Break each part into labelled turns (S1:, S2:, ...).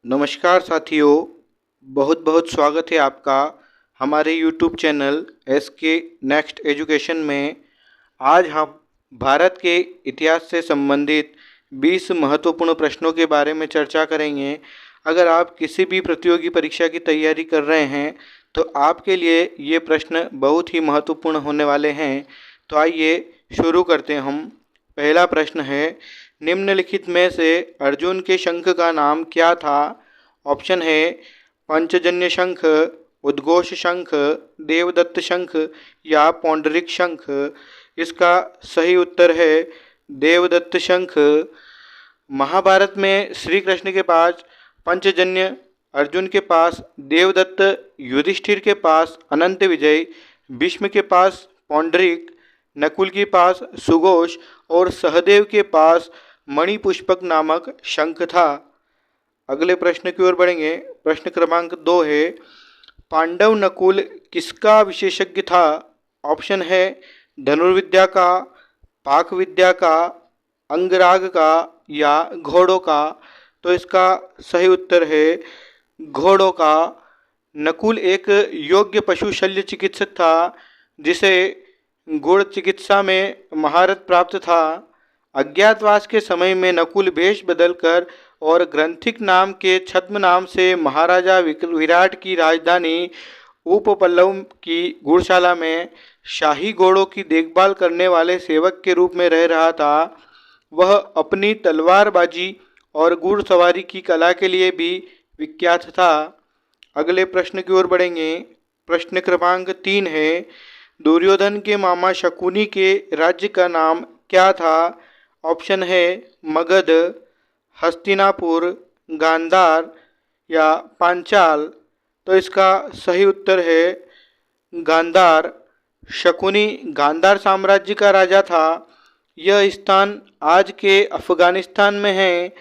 S1: नमस्कार साथियों, बहुत बहुत स्वागत है आपका हमारे YouTube channel SK next education में। आज हम भारत के इतिहास से संबंधित 20 महत्वपूर्ण प्रश्नों के बारे में चर्चा करेंगे। अगर आप किसी भी प्रतियोगी परीक्षा की तैयारी कर रहे हैं तो आपके लिए ये प्रश्न बहुत ही महत्वपूर्ण होने वाले हैं। तो आइए शुरू करते हैं हम। पहला प्रश्न है, निम्नलिखित में से अर्जुन के शंख का नाम क्या था? ऑप्शन है पंचजन्य शंख, उद्घोष शंख, देवदत्त शंख या पौंडरिक शंख। इसका सही उत्तर है देवदत्त शंख। महाभारत में श्री कृष्ण के पास पंचजन्य, अर्जुन के पास देवदत्त, युधिष्ठिर के पास अनंत विजय, भीष्म के पास पौंडरिक, नकुल के पास सुघोष और सहदेव के पास मणिपुष्पक नामक शंख था। अगले प्रश्न की ओर बढ़ेंगे। प्रश्न क्रमांक 2 है, पांडव नकुल किसका विशेषज्ञ था? ऑप्शन है धनुर्विद्या का, पाक विद्या का, अंगराग का या घोड़ों का। तो इसका सही उत्तर है घोड़ों का। नकुल एक योग्य पशु शल्य चिकित्सक था जिसे गुण चिकित्सा में महारत प्राप्त था। अज्ञातवास के समय में नकुल वेश बदलकर और ग्रंथिक नाम के छद्म नाम से महाराजा विराट की राजधानी उपपल्लव की गुड़शाला में शाही घोड़ों की देखभाल करने वाले सेवक के रूप में रह रहा था। वह अपनी तलवारबाजी और घुड़सवारी की कला के लिए भी विख्यात था। अगले प्रश्न की ओर बढ़ेंगे। प्रश्न क्रमांक 3 है, दुर्योधन के मामा शकुनी के राज्य का नाम क्या था? ऑप्शन है मगध, हस्तिनापुर, गांधार या पांचाल। तो इसका सही उत्तर है गांधार। शकुनी गांधार साम्राज्य का राजा था। यह स्थान आज के अफगानिस्तान में है।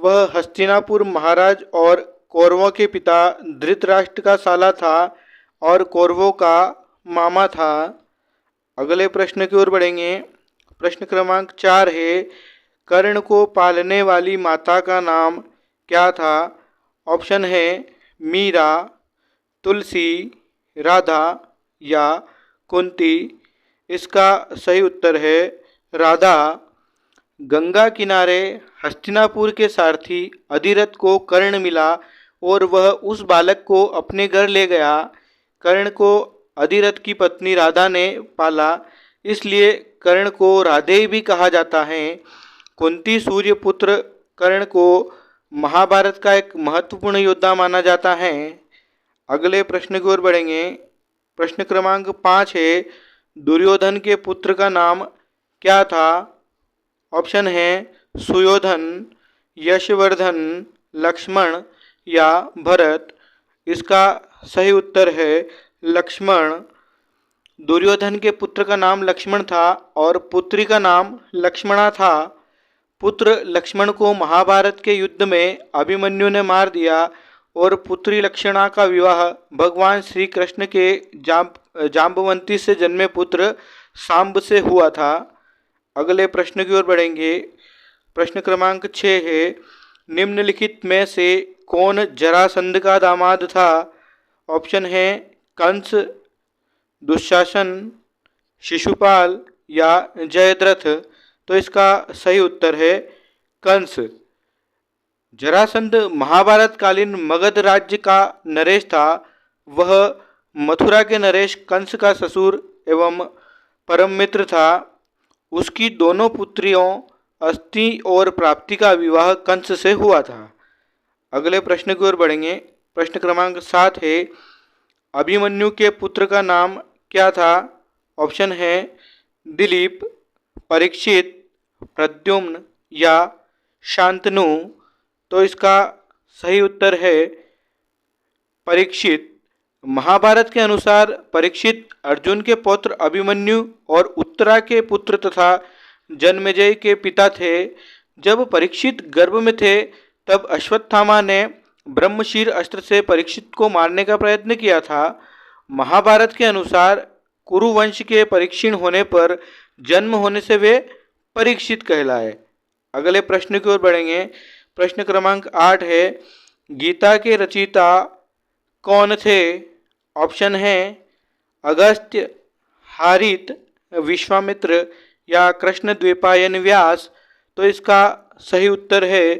S1: वह हस्तिनापुर महाराज और कौरवों के पिता धृतराष्ट्र का साला था और कौरवों का मामा था। अगले प्रश्न की ओर बढ़ेंगे। प्रश्न क्रमांक 4 है, कर्ण को पालने वाली माता का नाम क्या था? ऑप्शन है मीरा, तुलसी, राधा या कुंती। इसका सही उत्तर है राधा। गंगा किनारे हस्तिनापुर के सारथी अधिरथ को कर्ण मिला और वह उस बालक को अपने घर ले गया। कर्ण को अधिरथ की पत्नी राधा ने पाला, इसलिए कर्ण को राधेय भी कहा जाता है। कुंती सूर्यपुत्र कर्ण को महाभारत का एक महत्वपूर्ण योद्धा माना जाता है। अगले प्रश्न की ओर बढ़ेंगे। प्रश्न क्रमांक 5 है, दुर्योधन के पुत्र का नाम क्या था? ऑप्शन है सुयोधन, यशवर्धन, लक्ष्मण या भरत। इसका सही उत्तर है लक्ष्मण। दुर्योधन के पुत्र का नाम लक्ष्मण था और पुत्री का नाम लक्ष्मणा था। पुत्र लक्ष्मण को महाभारत के युद्ध में अभिमन्यु ने मार दिया और पुत्री लक्ष्मणा का विवाह भगवान श्री कृष्ण के जाम्बवंती से जन्मे पुत्र सांब से हुआ था। अगले प्रश्न की ओर बढ़ेंगे। प्रश्न क्रमांक 6 है, निम्नलिखित में से कौन जरासंध का दामाद था? ऑप्शन है कंस, दुशासन, शिशुपाल या जयद्रथ। तो इसका सही उत्तर है कंस। जरासंध महाभारत कालीन मगध राज्य का नरेश था। वह मथुरा के नरेश कंस का ससुर एवं परम मित्र था। उसकी दोनों पुत्रियों अस्ति और प्राप्ति का विवाह कंस से हुआ था। अगले प्रश्न की ओर बढ़ेंगे। प्रश्न क्रमांक 7 है, अभिमन्यु के पुत्र का नाम क्या था? ऑप्शन है दिलीप, परीक्षित, प्रद्युम्न या शांतनु। तो इसका सही उत्तर है परीक्षित। महाभारत के अनुसार परीक्षित अर्जुन के पौत्र अभिमन्यु और उत्तरा के पुत्र तथा जन्मेजय के पिता थे। जब परीक्षित गर्भ में थे तब अश्वत्थामा ने ब्रह्मशीर अस्त्र से परीक्षित को मारने का प्रयत्न किया था। महाभारत के अनुसार कुरुवंश के परीक्षीण होने पर जन्म होने से वे परीक्षित कहलाए। अगले प्रश्न की ओर बढ़ेंगे। प्रश्न क्रमांक 8 है, गीता के रचयिता कौन थे? ऑप्शन है अगस्त्य, हारित, विश्वामित्र या कृष्ण द्वैपायन व्यास। तो इसका सही उत्तर है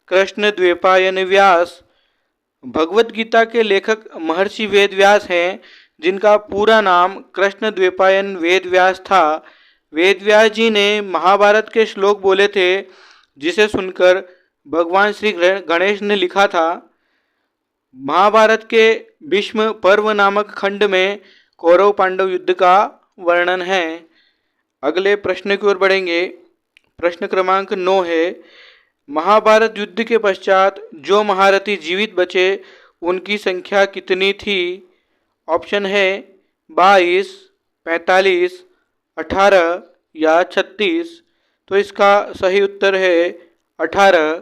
S1: कृष्ण द्वैपायन व्यास। भगवत गीता के लेखक महर्षि वेद व्यास हैं, जिनका पूरा नाम कृष्ण द्वैपायन वेद व्यास था। वेद व्यास जी ने महाभारत के श्लोक बोले थे, जिसे सुनकर भगवान श्री गणेश ने लिखा था। महाभारत के भीष्म पर्व नामक खंड में कौरव पांडव युद्ध का वर्णन है। अगले प्रश्न की ओर बढ़ेंगे। प्रश्न क्रमांक 9 है, महाभारत युद्ध के पश्चात जो महारथी जीवित बचे उनकी संख्या कितनी थी? ऑप्शन है 22, 45, 18 या 36। तो इसका सही उत्तर है 18।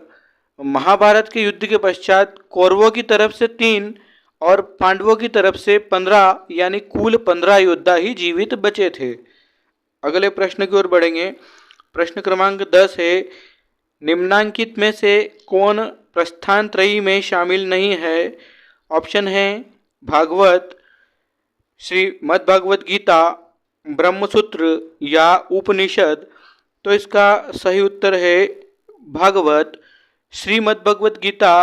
S1: महाभारत के युद्ध के पश्चात कौरवों की तरफ से 3 और पांडवों की तरफ से 15 यानी कुल 15 योद्धा ही जीवित बचे थे। अगले प्रश्न की ओर बढ़ेंगे। प्रश्न क्रमांक 10 है, निम्नांकित में से कौन प्रस्थान त्रयी में शामिल नहीं है? ऑप्शन है भागवत, श्रीमद् भागवत गीता, ब्रह्मसूत्र या उपनिषद। तो इसका सही उत्तर है भागवत। श्रीमद् भगवत गीता,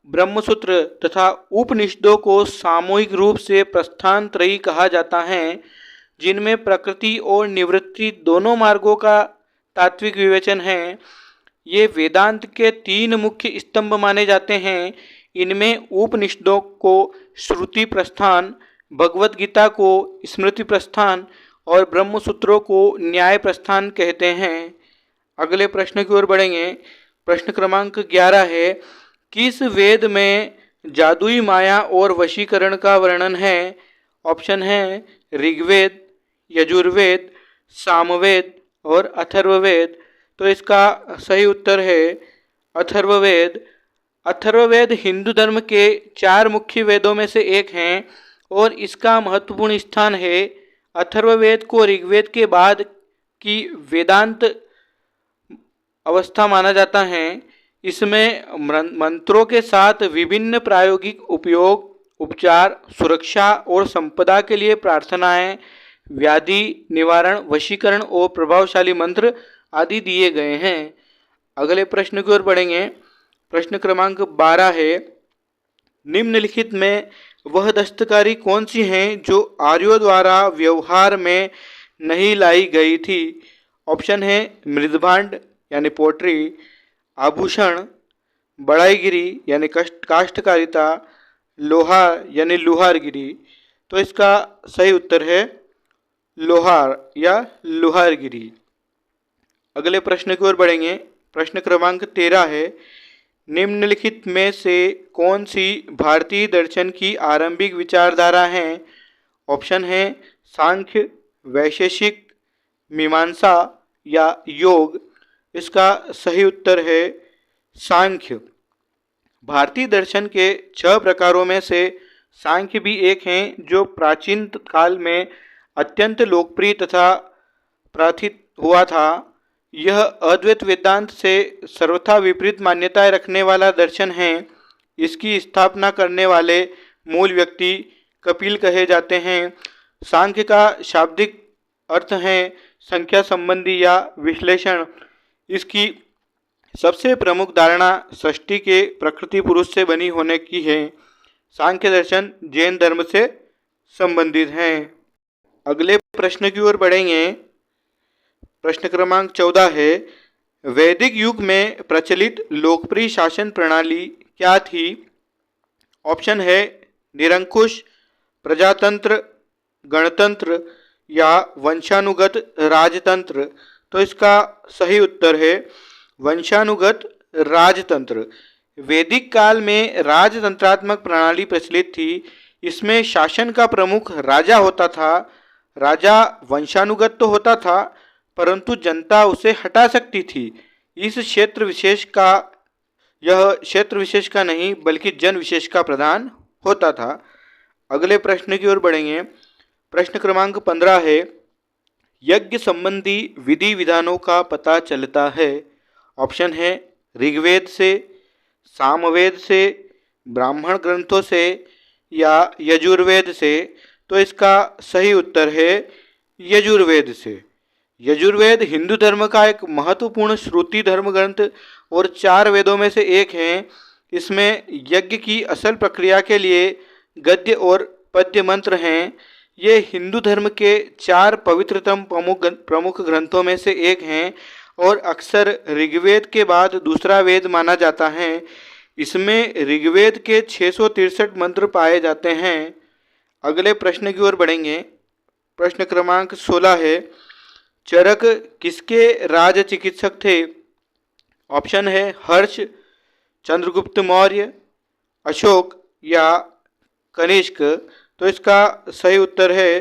S1: ब्रह्मसूत्र तथा उपनिषदों को सामूहिक रूप से प्रस्थान त्रयी कहा जाता है, जिनमें प्रकृति और निवृत्ति दोनों मार्गों का तात्विक विवेचन है। ये वेदांत के 3 मुख्य स्तंभ माने जाते हैं। इनमें उपनिषदों को श्रुति प्रस्थान, भगवत गीता को स्मृति प्रस्थान और ब्रह्मसूत्रों को न्याय प्रस्थान कहते हैं। अगले प्रश्न की ओर बढ़ेंगे। प्रश्न क्रमांक 11 है, किस वेद में जादुई माया और वशीकरण का वर्णन है? ऑप्शन है ऋग्वेद, यजुर्वेद, सामवेद और अथर्ववेद। तो इसका सही उत्तर है अथर्ववेद। अथर्ववेद हिंदू धर्म के 4 मुख्य वेदों में से एक हैं और इसका महत्वपूर्ण स्थान है। अथर्ववेद को ऋग्वेद के बाद की वेदांत अवस्था माना जाता है। इसमें मंत्रों के साथ विभिन्न प्रायोगिक उपयोग, उपचार, सुरक्षा और संपदा के लिए प्रार्थनाएं, व्याधि निवारण, वशीकरण और प्रभावशाली मंत्र आदि दिए गए हैं। अगले प्रश्न की ओर बढ़ेंगे। प्रश्न क्रमांक 12 है, निम्नलिखित में वह दस्तकारी कौन सी हैं जो आर्यों द्वारा व्यवहार में नहीं लाई गई थी? ऑप्शन है मृदभांड यानी पोट्री, आभूषण, बढ़ाईगिरी यानी काष्ठकारिता, लोहा यानी लुहारगिरी। तो इसका सही उत्तर है लोहार या लुहारगिरी। अगले प्रश्न की ओर बढ़ेंगे। प्रश्न क्रमांक 13 है, निम्नलिखित में से कौन सी भारतीय दर्शन की आरंभिक विचारधारा है? ऑप्शन है सांख्य, वैशेषिक, मीमांसा या योग। इसका सही उत्तर है सांख्य। भारतीय दर्शन के 6 प्रकारों में से सांख्य भी एक हैं, जो प्राचीन काल में अत्यंत लोकप्रिय तथा प्रार्थित हुआ था। यह अद्वैत वेदांत से सर्वथा विपरीत मान्यताएं रखने वाला दर्शन है। इसकी स्थापना करने वाले मूल व्यक्ति कपिल कहे जाते हैं। सांख्य का शाब्दिक अर्थ है संख्या संबंधी या विश्लेषण। इसकी सबसे प्रमुख धारणा सृष्टि के प्रकृति पुरुष से बनी होने की है। सांख्य दर्शन जैन धर्म से संबंधित है। अगले प्रश्न की ओर बढ़ेंगे। प्रश्न क्रमांक 14 है, वैदिक युग में प्रचलित लोकप्रिय शासन प्रणाली क्या थी? ऑप्शन है निरंकुश, प्रजातंत्र, गणतंत्र या वंशानुगत राजतंत्र। तो इसका सही उत्तर है वंशानुगत राजतंत्र। वैदिक काल में राजतंत्रात्मक प्रणाली प्रचलित थी। इसमें शासन का प्रमुख राजा होता था। राजा वंशानुगत तो होता था, परंतु जनता उसे हटा सकती थी। यह क्षेत्र विशेष का नहीं बल्कि जन विशेष का प्रधान होता था। अगले प्रश्न की ओर बढ़ेंगे। प्रश्न क्रमांक 15 है, यज्ञ संबंधी विधि विधानों का पता चलता है। ऑप्शन है ऋग्वेद से, सामवेद से, ब्राह्मण ग्रंथों से या यजुर्वेद से? तो इसका सही उत्तर है यजुर्वेद से। यजुर्वेद हिंदू धर्म का एक महत्वपूर्ण श्रुति धर्म ग्रंथ और 4 वेदों में से एक है। इसमें यज्ञ की असल प्रक्रिया के लिए गद्य और पद्य मंत्र हैं। ये हिंदू धर्म के 4 पवित्रतम प्रमुख ग्रंथों में से एक हैं और अक्सर ऋग्वेद के बाद दूसरा वेद माना जाता है। इसमें ऋग्वेद के 663 मंत्र पाए जाते हैं। अगले प्रश्न की ओर बढ़ेंगे। प्रश्न क्रमांक 16 है, चरक किसके राज चिकित्सक थे? ऑप्शन है हर्ष, चंद्रगुप्त मौर्य, अशोक या कनिष्क। तो इसका सही उत्तर है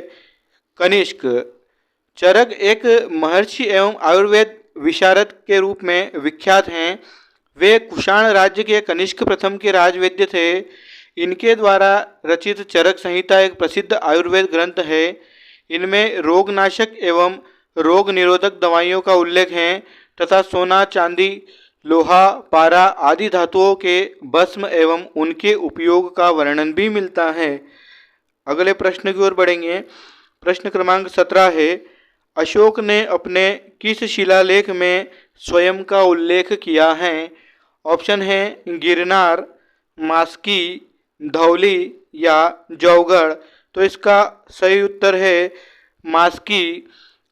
S1: कनिष्क। चरक एक महर्षि एवं आयुर्वेद विशारद के रूप में विख्यात हैं। वे कुषाण राज्य के कनिष्क प्रथम के राजवैद्य थे। इनके द्वारा रचित चरक संहिता एक प्रसिद्ध आयुर्वेद ग्रंथ है। इनमें रोगनाशक एवं रोग निरोधक दवाइयों का उल्लेख है तथा सोना, चांदी, लोहा, पारा आदि धातुओं के भस्म एवं उनके उपयोग का वर्णन भी मिलता है। अगले प्रश्न की ओर बढ़ेंगे। प्रश्न क्रमांक 17 है, अशोक ने अपने किस शिलालेख में स्वयं का उल्लेख किया है? ऑप्शन है गिरनार, मास्की, धौली या जौगढ़। तो इसका सही उत्तर है मास्की।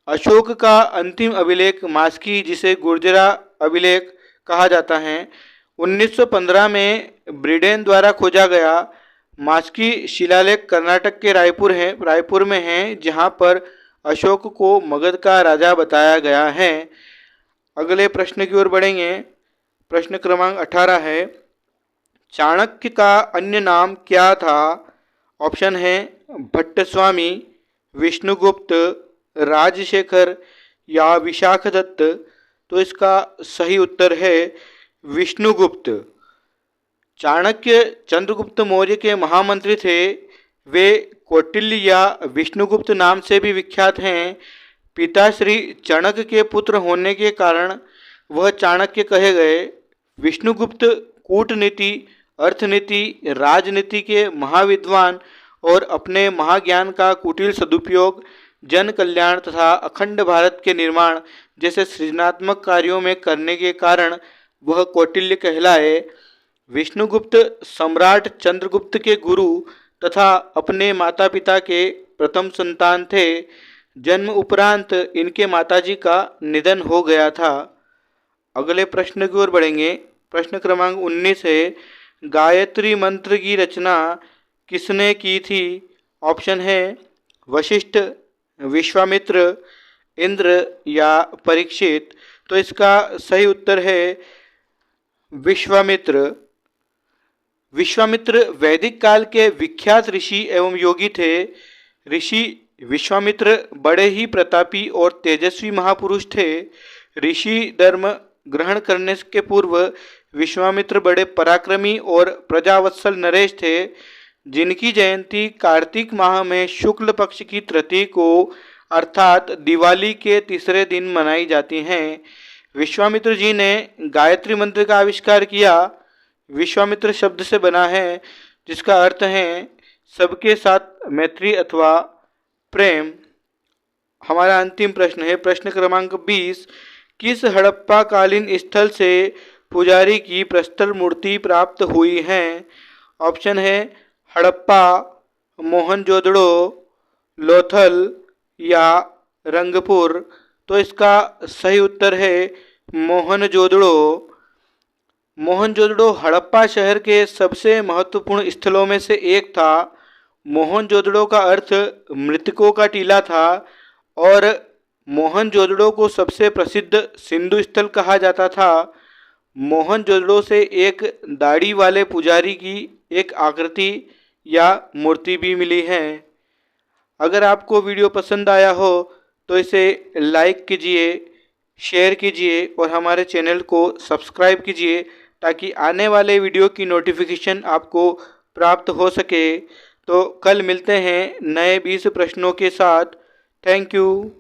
S1: अशोक का अंतिम अभिलेख मास्की, जिसे गुर्जरा अभिलेख कहा जाता है, 1915 में ब्रिडेन द्वारा खोजा गया। मास्की शिलालेख कर्नाटक के रायपुर में है, जहां पर अशोक को मगध का राजा बताया गया है। अगले प्रश्न की ओर बढ़ेंगे। प्रश्न क्रमांक 18 है, चाणक्य का अन्य नाम क्या था? ऑप्शन है भट्टस्वामी, विष्णुगुप्त, राजशेखर या विशाखदत्त। तो इसका सही उत्तर है विष्णुगुप्त। चाणक्य चंद्रगुप्त मौर्य के महामंत्री थे। वे कौटिल्य या विष्णुगुप्त नाम से भी विख्यात हैं। पिताश्री चाणक्य के पुत्र होने के कारण वह चाणक्य कहे गए। विष्णुगुप्त कूटनीति, अर्थनीति, राजनीति के महाविद्वान और अपने महाज्ञान का कुटिल सदुपयोग जन कल्याण तथा अखंड भारत के निर्माण जैसे सृजनात्मक कार्यों में करने के कारण वह कौटिल्य कहलाए। विष्णुगुप्त सम्राट चंद्रगुप्त के गुरु तथा अपने माता पिता के प्रथम संतान थे। जन्म उपरांत इनके माताजी का निधन हो गया था। अगले प्रश्न की ओर बढ़ेंगे। प्रश्न क्रमांक 19 है, गायत्री मंत्र की रचना किसने की थी? ऑप्शन है वशिष्ठ, विश्वामित्र, इंद्र या परीक्षित। तो इसका सही उत्तर है विश्वामित्र। विश्वामित्र वैदिक काल के विख्यात ऋषि एवं योगी थे। ऋषि विश्वामित्र बड़े ही प्रतापी और तेजस्वी महापुरुष थे। ऋषि धर्म ग्रहण करने के पूर्व विश्वामित्र बड़े पराक्रमी और प्रजावत्सल नरेश थे, जिनकी जयंती कार्तिक माह में शुक्ल पक्ष की तृतीया को अर्थात दिवाली के तीसरे दिन मनाई जाती हैं। विश्वामित्र जी ने गायत्री मंत्र का आविष्कार किया। विश्वामित्र शब्द से बना है, जिसका अर्थ है सबके साथ मैत्री अथवा प्रेम। हमारा अंतिम प्रश्न है प्रश्न क्रमांक 20, किस हड़प्पा कालीन स्थल से पुजारी की प्रस्तर मूर्ति प्राप्त हुई है? ऑप्शन है हड़प्पा, मोहनजोदड़ो, लोथल या रंगपुर। तो इसका सही उत्तर है मोहनजोदड़ो। मोहनजोदड़ो हड़प्पा शहर के सबसे महत्वपूर्ण स्थलों में से एक था। मोहनजोदड़ो का अर्थ मृतकों का टीला था और मोहनजोदड़ो को सबसे प्रसिद्ध सिंधु स्थल कहा जाता था। मोहनजोदड़ो से एक दाढ़ी वाले पुजारी की एक आकृति या मूर्ति भी मिली है। अगर आपको वीडियो पसंद आया हो तो इसे लाइक कीजिए, शेयर कीजिए और हमारे चैनल को सब्सक्राइब कीजिए, ताकि आने वाले वीडियो की नोटिफिकेशन आपको प्राप्त हो सके। तो कल मिलते हैं नए 20 प्रश्नों के साथ। Thank you.